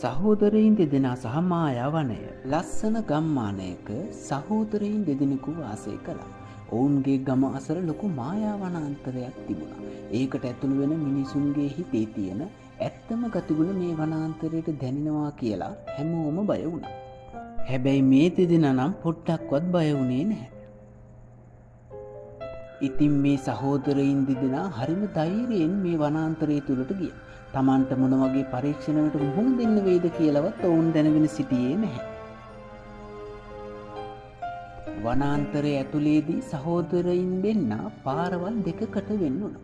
සහෝදරයින් දෙදෙනා සහ මායා වනය ලස්සන ගම්මානයක සහෝදරයින් දෙදෙනෙකු වාසය කළා. ඔවුන්ගේ ගම අසල ලොකු මායා වනාන්තරයක් තිබුණා. ඒකට ඇතුළු වෙන මිනිසුන්ගේ හිතේ තියෙන ඇත්තම ගතිගුණ මේ වනාන්තරයට දැනෙනවා කියලා හැමෝම බය වුණා. හැබැයි මේ දෙදෙනා නම් පොඩ්ඩක්වත් බය වුණේ නැහැ. ඉතින් මේ සහෝදරයින් දෙදෙනා හරිම ධෛර්යයෙන් මේ වනාන්තරය තුලට ගියා. තමන්ට මොන වගේ පරීක්ෂණයකට මුහුණ දෙන්න වේද කියලාවත් ඔවුන් දැනගෙන සිටියේ නැහැ. වනාන්තරය ඇතුලේදී සහෝදරයින් දෙන්නා පාරවල් දෙකකට වෙන්න උනා.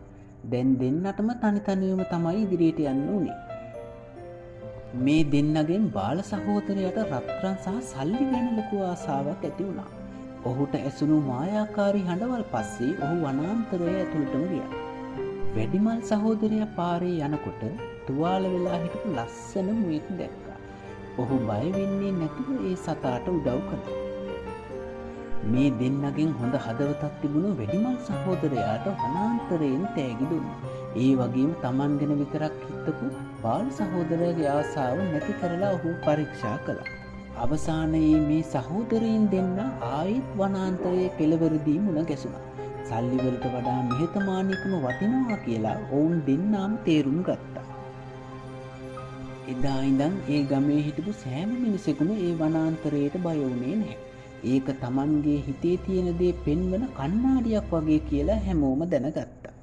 දැන් දෙන්නටම තනි තමයි ඉදිරියට යන්න උනේ. මේ දෙන්නගෙන් බාල සහෝදරයාට රත්රන් සහ සල්ලි ගැන ලොකු ආසාවක් ඇති වුණා. ඔහුට ඇසුණු මායාකාරී හඬවල් පස්සේ ඔහු වනාන්තරය ඇතුළටම ගියා. වැඩිමල් සහෝදරයා පාරේ යනකොට තුවාල වෙලා හිටපු ලස්සන මුවෙක් දැක්කා. ඔහු බය වෙන්නේ නැතුව ඒ සතාට උදව් කළා. මේ දෙන්නගෙන් හොඳ හදවතක් තිබුණු වැඩිමල් සහෝදරයාට වනාන්තරයෙන් තෑගි දුන්නා. ඒ වගේම Taman ගැන විතරක් හිතපු බාල සහෝදරයාගේ ආසාව නැති කරලා ඔහු පරීක්ෂා කළා. අවසානයේ මේ සහෝදරයින් දෙන්න ආයෙත් වනාන්තරයේ කෙළවරදී මුණ ගැසුණා. සල්ලි වලට වඩා නිහතමානීකම වටිනවා කියලා ඔවුන් දෙන්නාම තේරුම් ගත්තා. එදා ඉඳන් ඒ ගමේ හිටපු සෑම මිනිසෙකුම ඒ වනාන්තරයට බය වුණේ නැහැ. ඒක Tamanගේ හිතේ තියෙන දේ පෙන්වන කණ්ණාඩියක් වගේ කියලා හැමෝම දැනගත්තා.